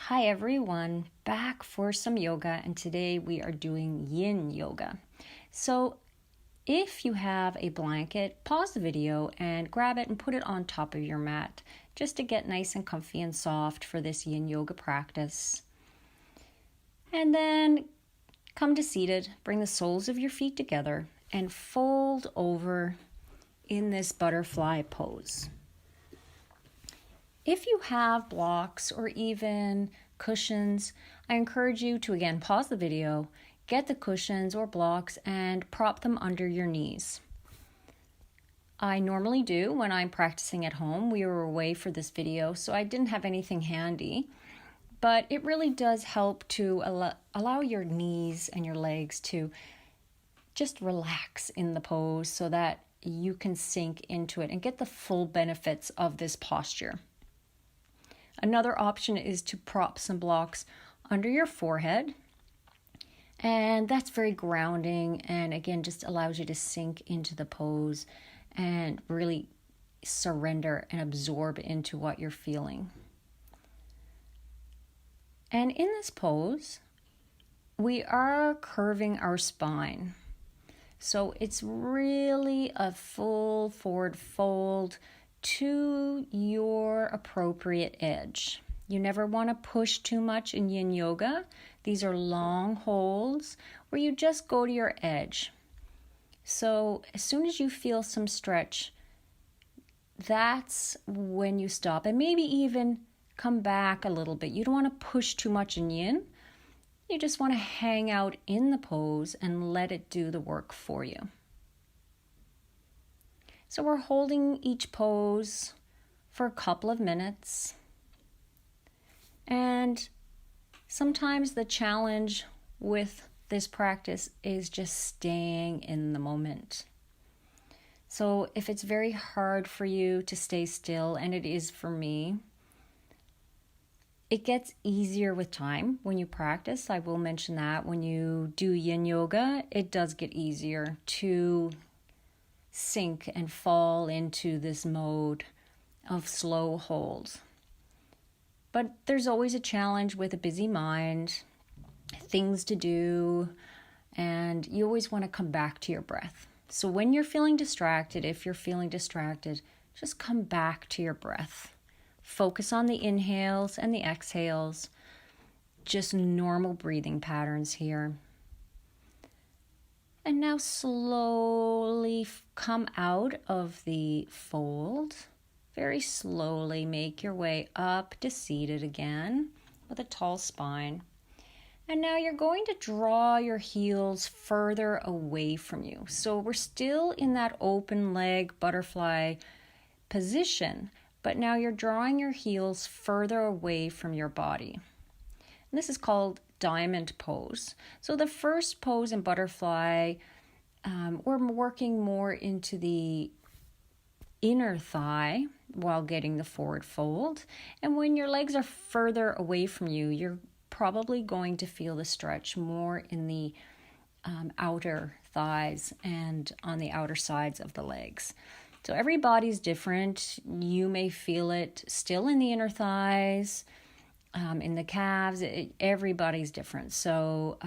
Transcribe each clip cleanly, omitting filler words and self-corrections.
Hi everyone, back for some yoga, and today we are doing yin yoga. So if you have a blanket, pause the video and grab it and put it on top of your mat just to get nice and comfy and soft for this yin yoga practice. And then come to seated, bring the soles of your feet together and fold over in this butterfly pose. If you have blocks or even cushions, I encourage you to again pause the video, get the cushions or blocks and prop them under your knees. I normally do when I'm practicing at home. We were away for this video, so I didn't have anything handy, but it really does help to allow your knees and your legs to just relax in the pose so that you can sink into it and get the full benefits of this posture. Another option is to prop some blocks under your forehead, and that's very grounding and again just allows you to sink into the pose and really surrender and absorb into what you're feeling. And in this pose, we are curving our spine. So it's really a full forward fold to your appropriate edge. You never want to push too much in yin yoga. These are long holds where you just go to your edge. So as soon as you feel some stretch, that's when you stop and maybe even come back a little bit. You don't want to push too much in yin. You just want to hang out in the pose and let it do the work for you. So we're holding each pose for a couple of minutes. And sometimes the challenge with this practice is just staying in the moment. So if it's very hard for you to stay still, and it is for me, it gets easier with time when you practice. I will mention that when you do yin yoga, it does get easier to sink and fall into this mode of slow hold. But there's always a challenge with a busy mind, things to do, and you always want to come back to your breath. So when you're feeling distracted, if you're feeling distracted, just come back to your breath. Focus on the inhales and the exhales, just normal breathing patterns here. And now slowly come out of the fold. Very slowly make your way up to seated again with a tall spine. And now you're going to draw your heels further away from you. So we're still in that open leg butterfly position, but now you're drawing your heels further away from your body. And this is called diamond pose. So the first pose in butterfly, we're working more into the inner thigh while getting the forward fold. And when your legs are further away from you, you're probably going to feel the stretch more in the outer thighs and on the outer sides of the legs. So everybody's different. You may feel it still in the inner thighs, in the calves. Everybody's different. So,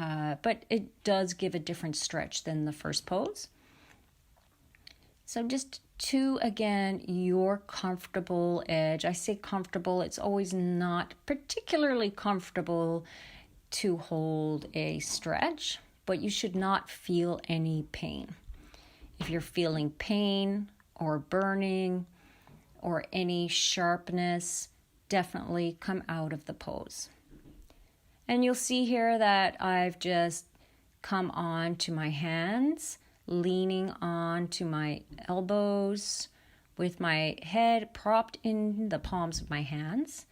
but it does give a different stretch than the first pose. So just to, again, your comfortable edge. I say comfortable. It's always not particularly comfortable to hold a stretch, but you should not feel any pain. If you're feeling pain or burning or any sharpness, definitely come out of the pose. And you'll see here that I've just come on to my hands, leaning on to my elbows with my head propped in the palms of my hands.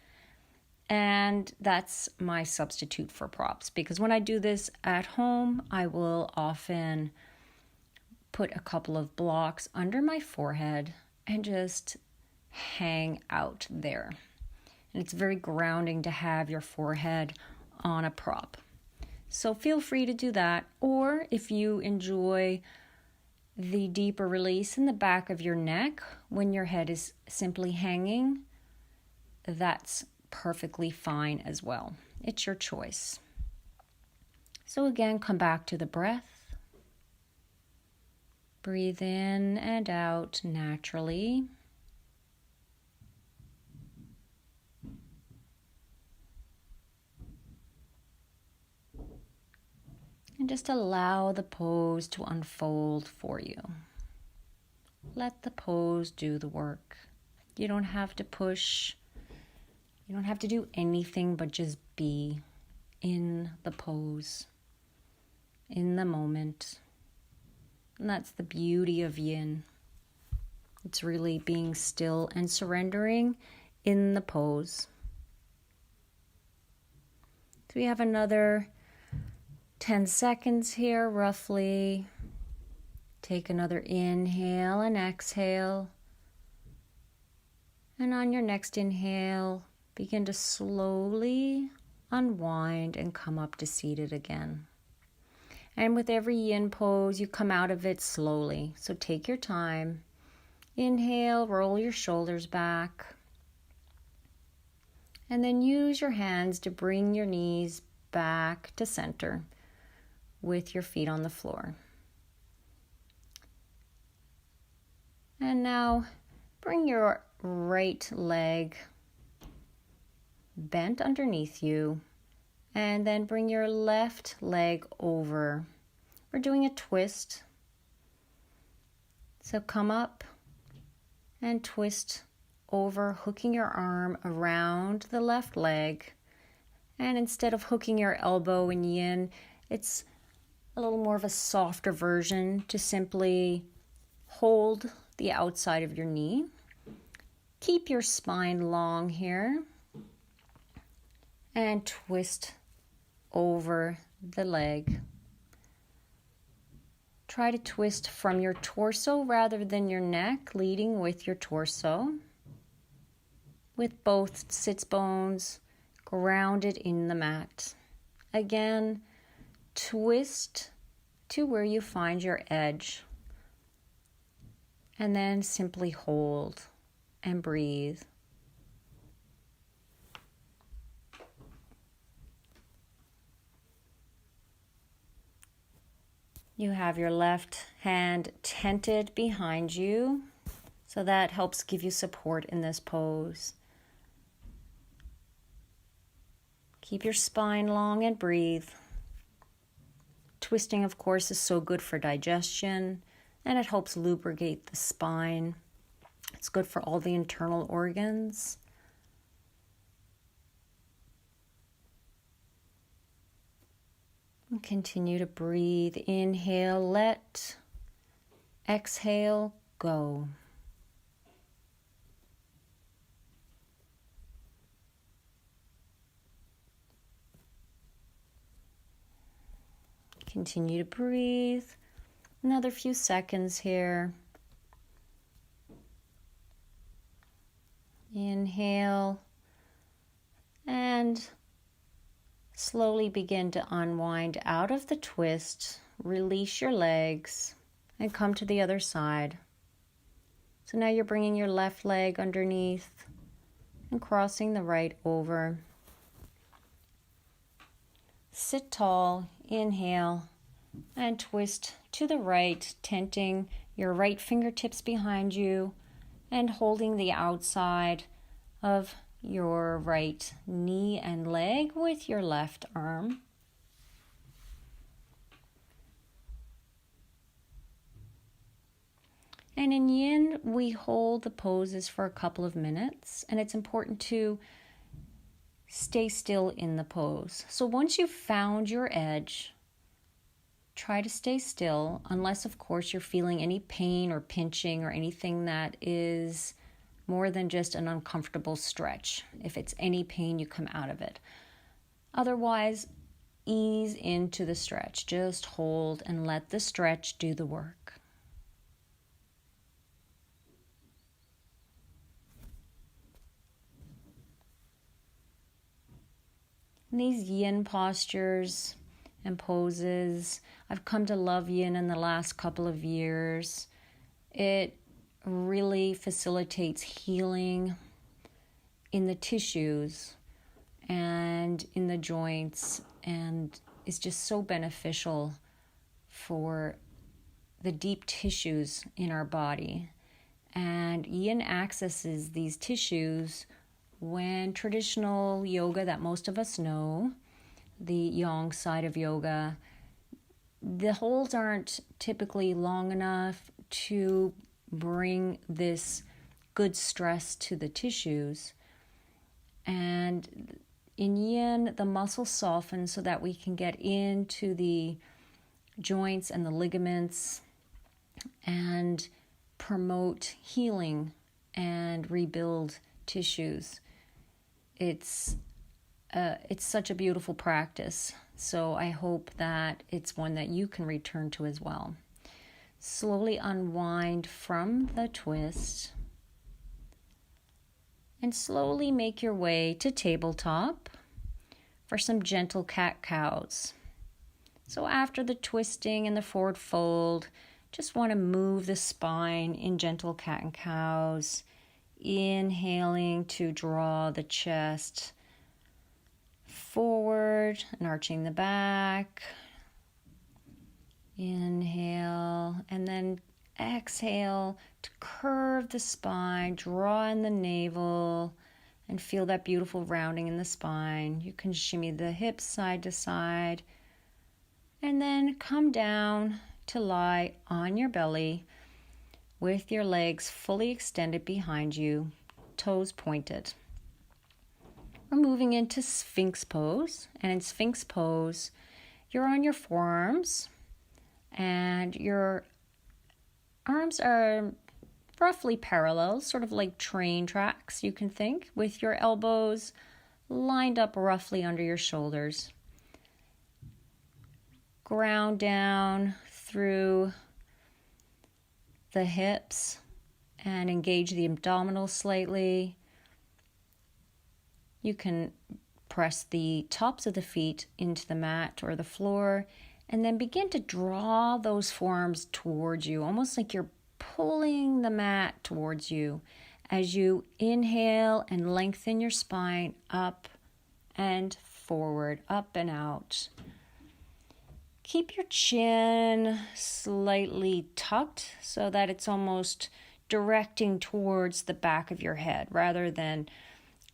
And that's my substitute for props, because when I do this at home, I will often put a couple of blocks under my forehead and just hang out there. And it's very grounding to have your forehead on a prop. So feel free to do that. Or if you enjoy the deeper release in the back of your neck when your head is simply hanging, that's perfectly fine as well. It's your choice. So again, come back to the breath. Breathe in and out naturally. And just allow the pose to unfold for you. Let the pose do the work. You don't have to push. You don't have to do anything but just be in the pose, in the moment. And that's the beauty of yin. It's really being still and surrendering in the pose. So we have another 10 seconds here, roughly. Take another inhale and exhale. And on your next inhale, begin to slowly unwind and come up to seated again. And with every yin pose, you come out of it slowly. So take your time. Inhale, roll your shoulders back. And then use your hands to bring your knees back to center with your feet on the floor. And now bring your right leg bent underneath you, and then bring your left leg over. We're doing a twist. So come up and twist over, hooking your arm around the left leg. And instead of hooking your elbow in yin, it's a little more of a softer version to simply hold the outside of your knee. Keep your spine long here and twist over the leg. Try to twist from your torso rather than your neck, leading with your torso, with both sits bones grounded in the mat. Again, twist to where you find your edge, and then simply hold and breathe. You have your left hand tented behind you, so that helps give you support in this pose. Keep your spine long and breathe. Twisting, of course, is so good for digestion, and it helps lubricate the spine. It's good for all the internal organs. And continue to breathe. Inhale, let. Exhale, go. Continue to breathe. Another few seconds here. Inhale and slowly begin to unwind out of the twist. Release your legs and come to the other side. So now you're bringing your left leg underneath and crossing the right over. Sit tall, inhale, and twist to the right, tenting your right fingertips behind you and holding the outside of your right knee and leg with your left arm. And in yin, we hold the poses for a couple of minutes, and it's important to stay still in the pose. So once you've found your edge, try to stay still, unless, of course, you're feeling any pain or pinching or anything that is more than just an uncomfortable stretch. If it's any pain, you come out of it. Otherwise, ease into the stretch. Just hold and let the stretch do the work. These yin postures and poses, I've come to love yin in the last couple of years. It really facilitates healing in the tissues and in the joints, and is just so beneficial for the deep tissues in our body. And yin accesses these tissues when traditional yoga that most of us know, the yang side of yoga, the holds aren't typically long enough to bring this good stress to the tissues. And in yin, the muscles soften so that we can get into the joints and the ligaments and promote healing and rebuild tissues. It's such a beautiful practice. So I hope that it's one that you can return to as well. Slowly unwind from the twist and slowly make your way to tabletop for some gentle cat-cows. So after the twisting and the forward fold, just want to move the spine in gentle cat and cows, inhaling to draw the chest forward and arching the back. Inhale, and then exhale to curve the spine, draw in the navel, and feel that beautiful rounding in the spine. You can shimmy the hips side to side, and then come down to lie on your belly with your legs fully extended behind you, toes pointed. We're moving into Sphinx pose, and in Sphinx pose, you're on your forearms, and your arms are roughly parallel, sort of like train tracks, you can think, with your elbows lined up roughly under your shoulders. Ground down through the hips and engage the abdominals slightly. You can press the tops of the feet into the mat or the floor, and then begin to draw those forearms towards you, almost like you're pulling the mat towards you as you inhale and lengthen your spine up and forward, up and out. Keep your chin slightly tucked so that it's almost directing towards the back of your head rather than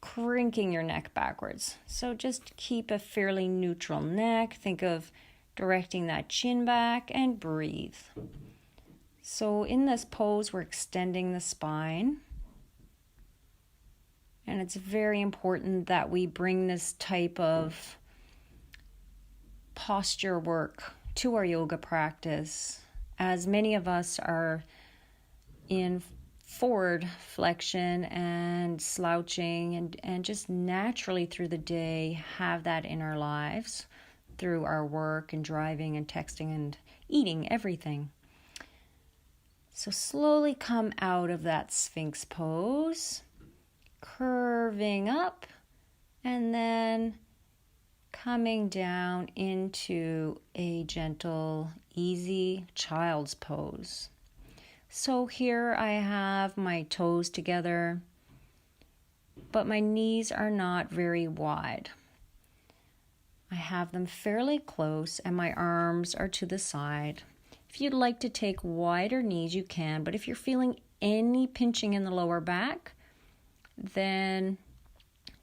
cranking your neck backwards. So just keep a fairly neutral neck. Think of directing that chin back and breathe. So in this pose, we're extending the spine. And it's very important that we bring this type of posture work to our yoga practice, as many of us are in forward flexion and slouching and just naturally through the day have that in our lives through our work and driving and texting and eating, everything. So slowly come out of that Sphinx pose, curving up, and then coming down into a gentle, easy child's pose. So here I have my toes together, but my knees are not very wide. I have them fairly close and my arms are to the side. If you'd like to take wider knees, you can, but if you're feeling any pinching in the lower back, then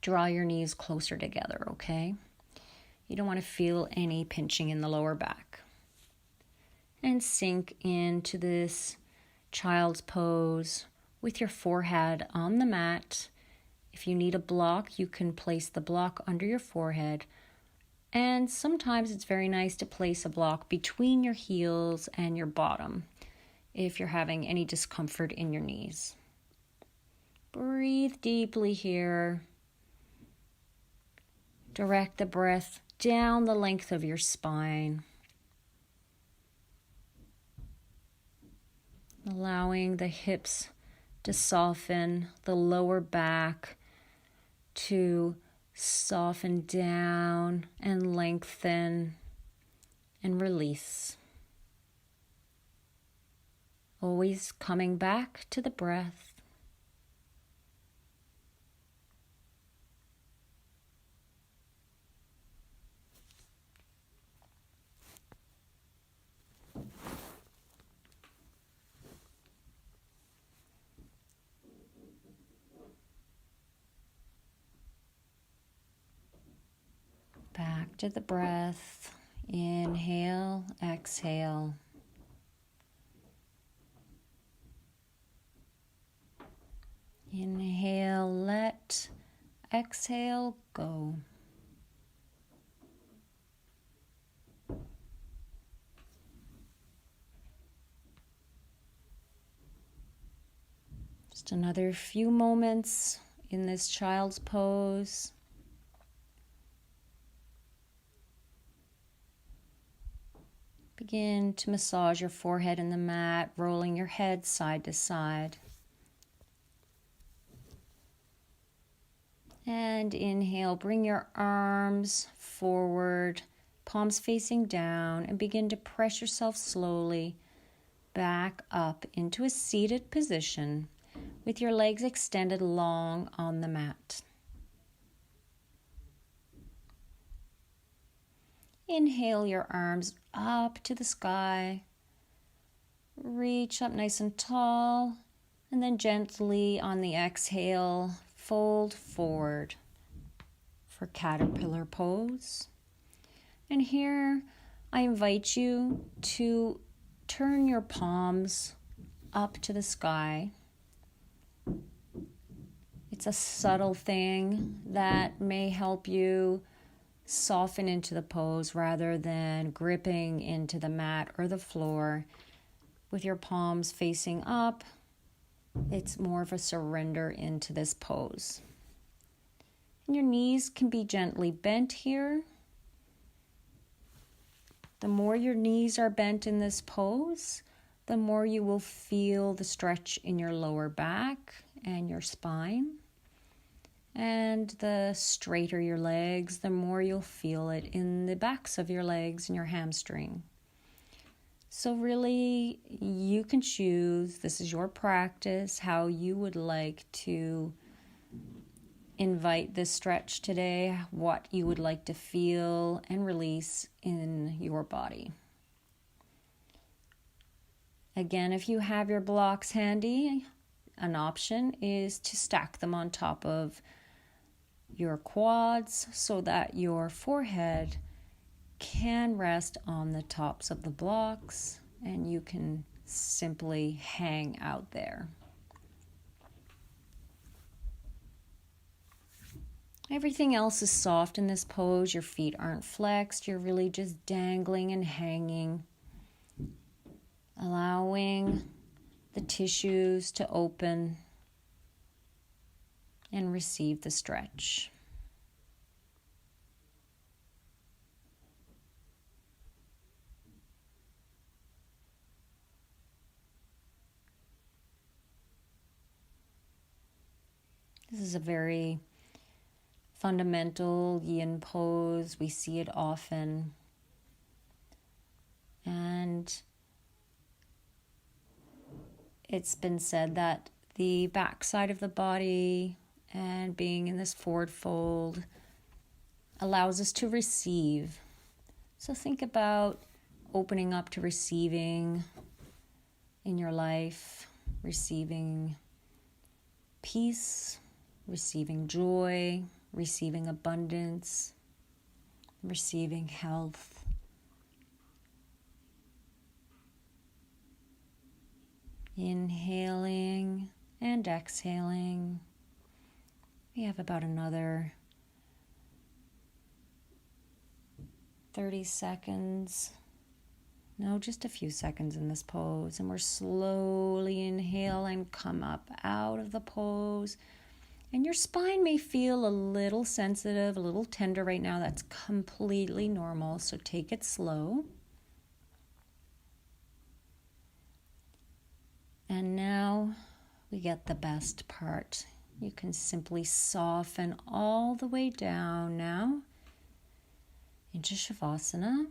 draw your knees closer together, okay? You don't want to feel any pinching in the lower back. And sink into this child's pose with your forehead on the mat. If you need a block, you can place the block under your forehead. And sometimes it's very nice to place a block between your heels and your bottom if you're having any discomfort in your knees. Breathe deeply here. Direct the breath down the length of your spine. Allowing the hips to soften, the lower back to soften down and lengthen and release. Always coming back to the breath. Back to the breath. Inhale, exhale. Inhale, let, exhale, go. Just another few moments in this child's pose. Begin to massage your forehead in the mat, rolling your head side to side. And inhale, bring your arms forward, palms facing down, and begin to press yourself slowly back up into a seated position with your legs extended long on the mat. Inhale your arms up to the sky. Reach up nice and tall, and then gently on the exhale, fold forward for caterpillar pose. And here I invite you to turn your palms up to the sky. It's a subtle thing that may help you soften into the pose rather than gripping into the mat or the floor. With your palms facing up, it's more of a surrender into this pose. And your knees can be gently bent here. The more your knees are bent in this pose, the more you will feel the stretch in your lower back and your spine. And the straighter your legs, the more you'll feel it in the backs of your legs and your hamstring. So really, you can choose, this is your practice, how you would like to invite this stretch today, what you would like to feel and release in your body. Again, if you have your blocks handy, an option is to stack them on top of your quads so that your forehead can rest on the tops of the blocks and you can simply hang out there. Everything else is soft in this pose. Your feet aren't flexed. You're really just dangling and hanging, allowing the tissues to open and receive the stretch. This is a very fundamental yin pose. We see it often. And it's been said that the back side of the body and being in this forward fold allows us to receive. So think about opening up to receiving in your life, receiving peace, receiving joy, receiving abundance, receiving health. Inhaling and exhaling. We have about another 30 seconds. No, just a few seconds in this pose. And we're slowly inhale and come up out of the pose. And your spine may feel a little sensitive, a little tender right now. That's completely normal, so take it slow. And now we get the best part. You can simply soften all the way down now into Savasana.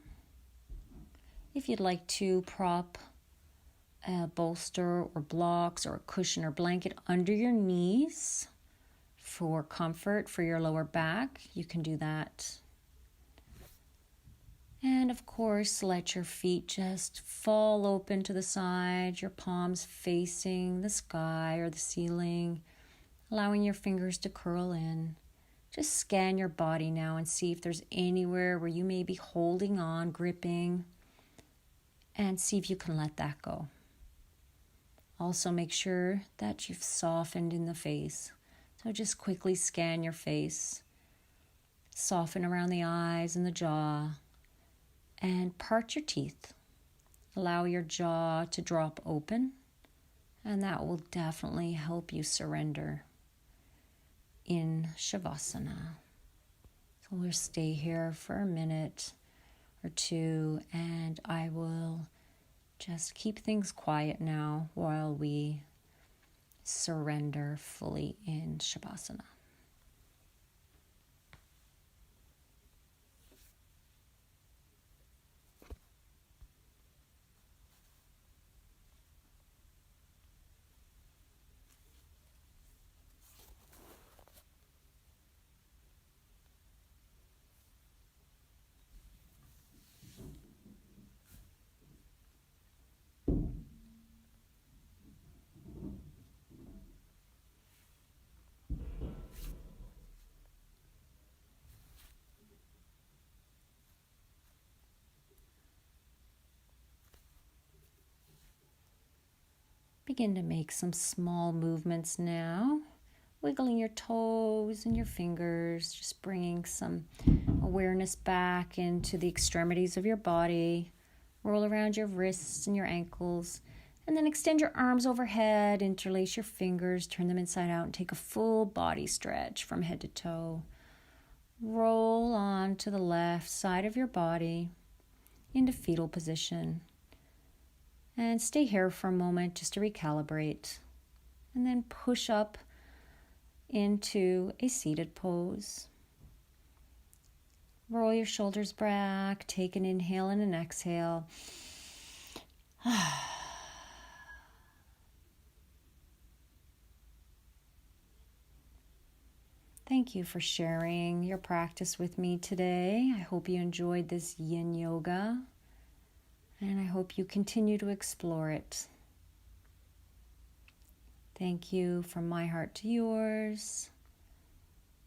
If you'd like to prop a bolster or blocks or a cushion or blanket under your knees for comfort for your lower back, you can do that. And of course, let your feet just fall open to the side, your palms facing the sky or the ceiling, allowing your fingers to curl in. Just scan your body now and see if there's anywhere where you may be holding on, gripping, and see if you can let that go. Also make sure that you've softened in the face. So just quickly scan your face, soften around the eyes and the jaw, and part your teeth. Allow your jaw to drop open, and that will definitely help you surrender in Savasana. So we'll stay here for a minute or two, and I will just keep things quiet now while we surrender fully in Savasana. Begin to make some small movements now, wiggling your toes and your fingers, just bringing some awareness back into the extremities of your body. Roll around your wrists and your ankles, and then extend your arms overhead, interlace your fingers, turn them inside out, and take a full body stretch from head to toe. Roll on to the left side of your body into fetal position. And stay here for a moment just to recalibrate. And then push up into a seated pose. Roll your shoulders back. Take an inhale and an exhale. Thank you for sharing your practice with me today. I hope you enjoyed this yin yoga. And I hope you continue to explore it. Thank you from my heart to yours.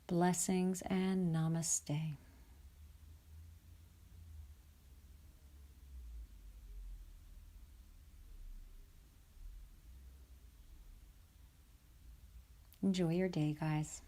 Blessings and namaste. Enjoy your day, guys.